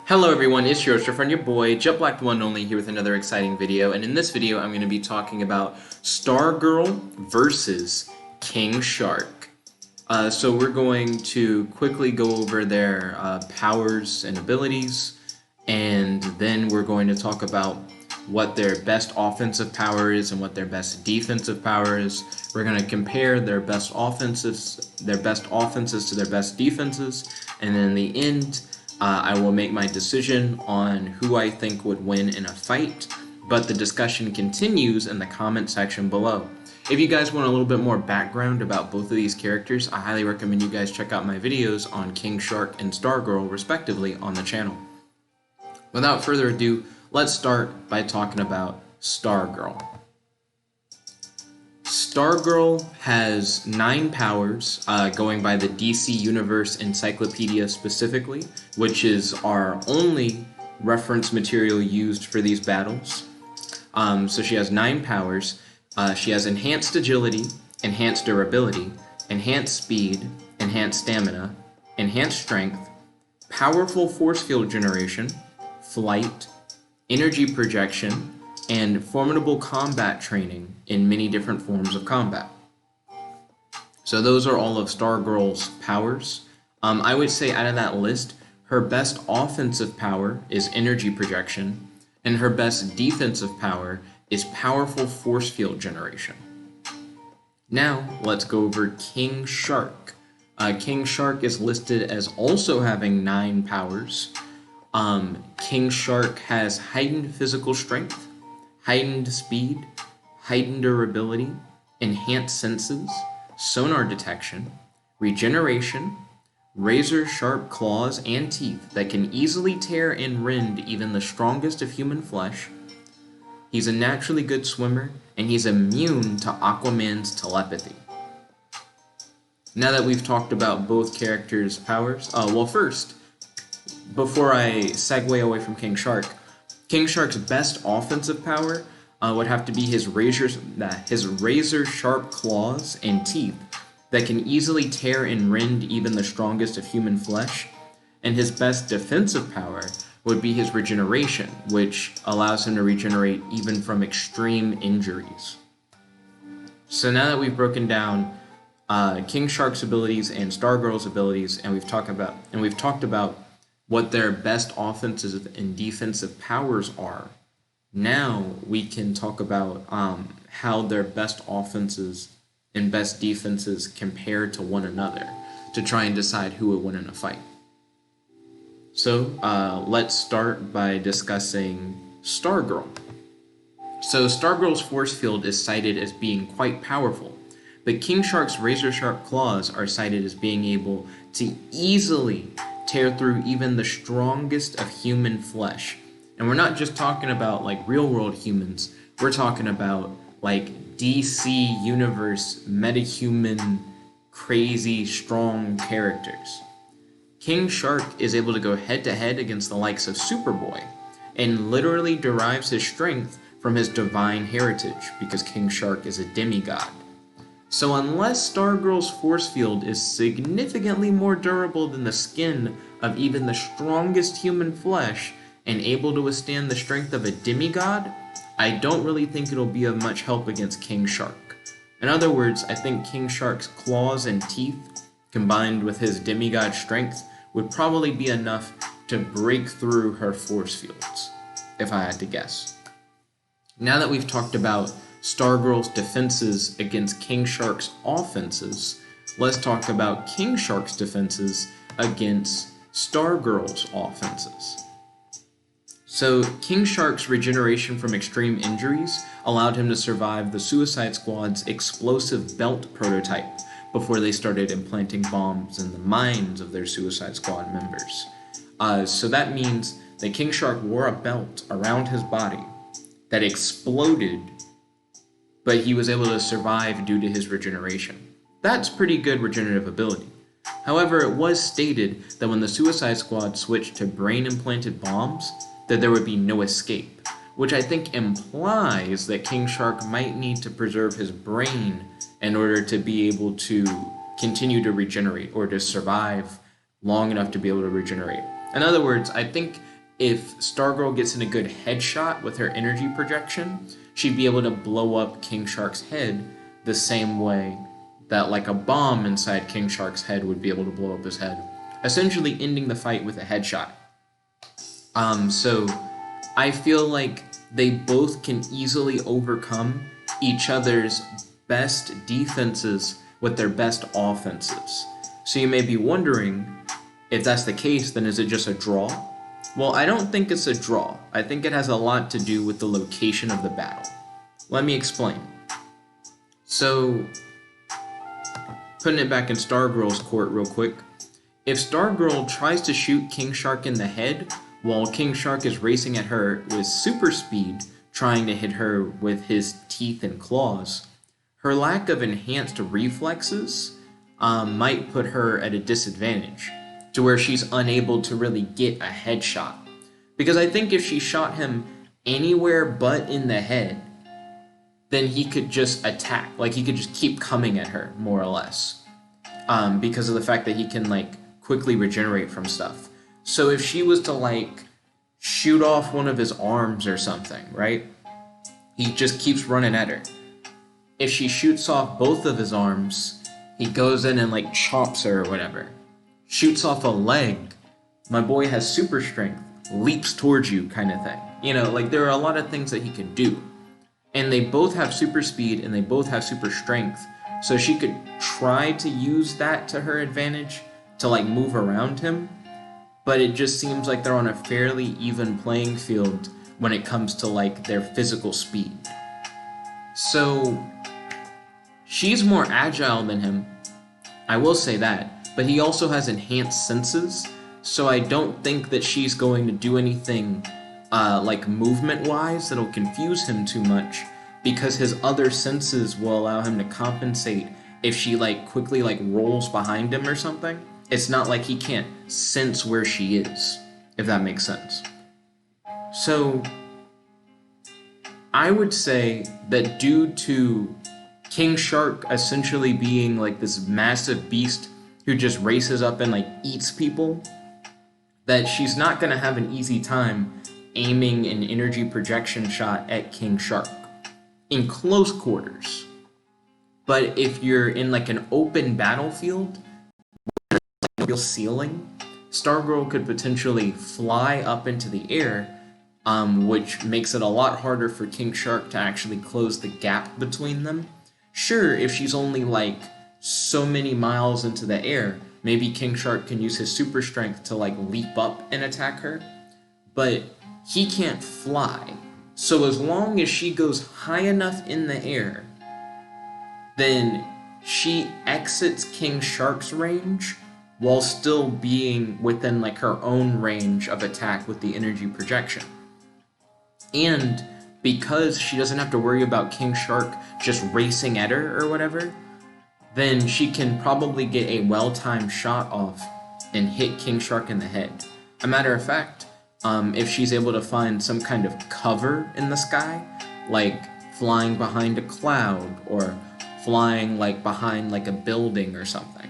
Hello everyone, it's your friend, your boy, Jet Black the One and Only, here with another exciting video. And in this video, I'm going to be talking about Stargirl versus King Shark. So we're going to quickly go over their powers and abilities, and then we're going to talk about what their best offensive power is and what their best defensive power is. We're going to compare their best offenses to their best defenses, and then in the end, I will make my decision on who I think would win in a fight, but the discussion continues in the comment section below. If you guys want a little bit more background about both of these characters, I highly recommend you guys check out my videos on King Shark and Stargirl, respectively, on the channel. Without further ado, let's start by talking about Stargirl. Stargirl has 9 powers, going by the DC Universe Encyclopedia specifically, which is our only reference material used for these battles. So she has 9 powers. She has enhanced agility, enhanced durability, enhanced speed, enhanced stamina, enhanced strength, powerful force field generation, flight, energy projection, and formidable combat training in many different forms of combat. So those are all of Stargirl's powers. I would say out of that list, her best offensive power is energy projection, and her best defensive power is powerful force field generation. Now, let's go over King Shark. King Shark is listed as also having 9 powers. King Shark has heightened physical strength, heightened speed, heightened durability, enhanced senses, sonar detection, regeneration, razor-sharp claws and teeth that can easily tear and rend even the strongest of human flesh. He's a naturally good swimmer, and he's immune to Aquaman's telepathy. Now that we've talked about both characters' powers, first, before I segue away from King Shark's best offensive power would have to be his razor-sharp claws and teeth that can easily tear and rend even the strongest of human flesh. And his best defensive power would be his regeneration, which allows him to regenerate even from extreme injuries. So now that we've broken down King Shark's abilities and Stargirl's abilities, and we've talked about what their best offensive and defensive powers are, now we can talk about how their best offenses and best defenses compare to one another to try and decide who would win in a fight. So let's start by discussing Stargirl. So Stargirl's force field is cited as being quite powerful, but King Shark's razor-sharp claws are cited as being able to easily tear through even the strongest of human flesh. And we're not just talking about like real-world humans, we're talking about like DC Universe metahuman, crazy, strong characters. King Shark is able to go head-to-head against the likes of Superboy, and literally derives his strength from his divine heritage, because King Shark is a demigod. So unless Stargirl's force field is significantly more durable than the skin of even the strongest human flesh and able to withstand the strength of a demigod, I don't really think it'll be of much help against King Shark. In other words, I think King Shark's claws and teeth, combined with his demigod strength, would probably be enough to break through her force fields, if I had to guess. Now that we've talked about Stargirl's defenses against King Shark's offenses, let's talk about King Shark's defenses against Stargirl's offenses. So King Shark's regeneration from extreme injuries allowed him to survive the Suicide Squad's explosive belt prototype before they started implanting bombs in the minds of their Suicide Squad members. So that means that King Shark wore a belt around his body that exploded, but he was able to survive due to his regeneration. That's pretty good regenerative ability. However, it was stated that when the Suicide Squad switched to brain-implanted bombs, that there would be no escape, which I think implies that King Shark might need to preserve his brain in order to be able to continue to regenerate or to survive long enough to be able to regenerate. In other words, I think if Stargirl gets in a good headshot with her energy projection, she'd be able to blow up King Shark's head the same way that like a bomb inside King Shark's head would be able to blow up his head, essentially ending the fight with a headshot. So I feel like they both can easily overcome each other's best defenses with their best offenses. So you may be wondering, if that's the case, then is it just a draw? Well, I don't think it's a draw. I think it has a lot to do with the location of the battle. Let me explain. So, putting it back in Stargirl's court real quick, if Stargirl tries to shoot King Shark in the head while King Shark is racing at her with super speed, trying to hit her with his teeth and claws, her lack of enhanced reflexes might put her at a disadvantage, to where she's unable to really get a headshot. Because I think if she shot him anywhere but in the head, then he could just attack. Like, he could just keep coming at her, more or less. Because of the fact that he can, like, quickly regenerate from stuff. So if she was to, like, shoot off one of his arms or something, right? He just keeps running at her. If she shoots off both of his arms, he goes in and, like, chops her or whatever. Shoots off a leg, my boy has super strength, leaps towards you kind of thing. You know, like, there are a lot of things that he could do. And they both have super speed and they both have super strength. So she could try to use that to her advantage to, like, move around him. But it just seems like they're on a fairly even playing field when it comes to, like, their physical speed. So she's more agile than him, I will say that. But he also has enhanced senses, so I don't think that she's going to do anything like movement-wise that'll confuse him too much, because his other senses will allow him to compensate if she, like, quickly, like, rolls behind him or something. It's not like he can't sense where she is, if that makes sense. So I would say that due to King Shark essentially being, like, this massive beast who just races up and, like, eats people, that she's not going to have an easy time aiming an energy projection shot at King Shark in close quarters. But if you're in, like, an open battlefield, like a real ceiling, Stargirl could potentially fly up into the air, which makes it a lot harder for King Shark to actually close the gap between them. Sure, if she's only, like, so many miles into the air, maybe King Shark can use his super strength to, like, leap up and attack her, but he can't fly. So as long as she goes high enough in the air, then she exits King Shark's range while still being within, like, her own range of attack with the energy projection. And because she doesn't have to worry about King Shark just racing at her or whatever, then she can probably get a well-timed shot off and hit King Shark in the head. A matter of fact, if she's able to find some kind of cover in the sky, like flying behind a cloud or flying, like, behind, like, a building or something,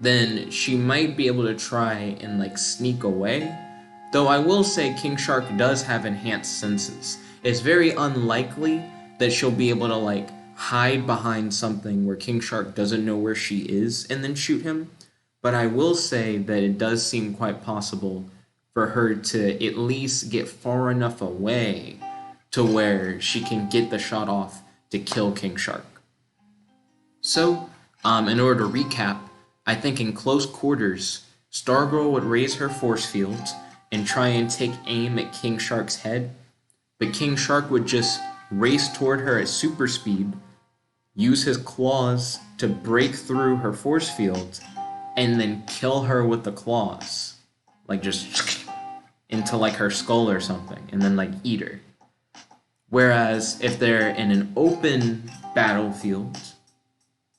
then she might be able to try and, like, sneak away. Though I will say King Shark does have enhanced senses. It's very unlikely that she'll be able to, like, hide behind something where King Shark doesn't know where she is and then shoot him. But I will say that it does seem quite possible for her to at least get far enough away to where she can get the shot off to kill King Shark. So, in order to recap, I think in close quarters, Stargirl would raise her force field and try and take aim at King Shark's head, but King Shark would just race toward her at super speed, use his claws to break through her force field, and then kill her with the claws. Like, just into, like, her skull or something, and then, like, eat her. Whereas if they're in an open battlefield,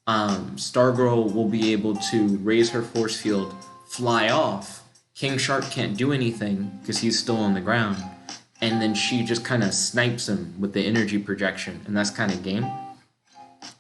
Stargirl will be able to raise her force field, fly off. King Shark can't do anything because he's still on the ground, and then she just kind of snipes him with the energy projection, and that's kind of game.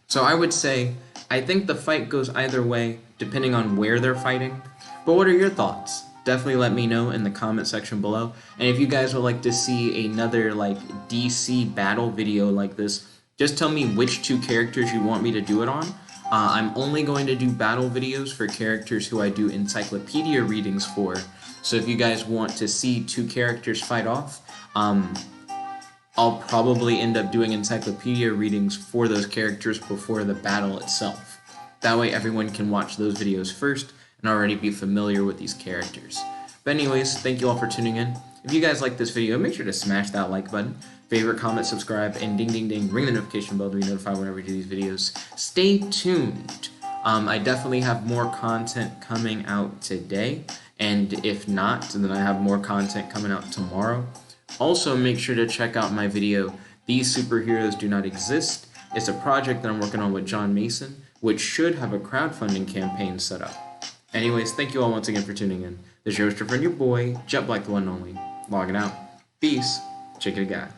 So I would say, I think the fight goes either way, depending on where they're fighting. But what are your thoughts? definitely let me know in the comment section below. And if you guys would like to see another like DC battle video like this, just tell me which 2 characters you want me to do it on. I'm only going to do battle videos for characters who I do encyclopedia readings for. So if you guys want to see 2 characters fight off, I'll probably end up doing encyclopedia readings for those characters before the battle itself. That way everyone can watch those videos first and already be familiar with these characters. But anyways, thank you all for tuning in. If you guys like this video, make sure to smash that like button, favorite, comment, subscribe, and ding ding ding, ring the notification bell to be notified whenever we do these videos. Stay tuned. I definitely have more content coming out today, and if not, then I have more content coming out tomorrow. Also, make sure to check out my video, These Superheroes Do Not Exist. It's a project that I'm working on with John Mason, which should have a crowdfunding campaign set up. Anyways, thank you all once again for tuning in. This is your friend, your boy, Jet Black, the one and only, logging out. Peace. Check it, guy.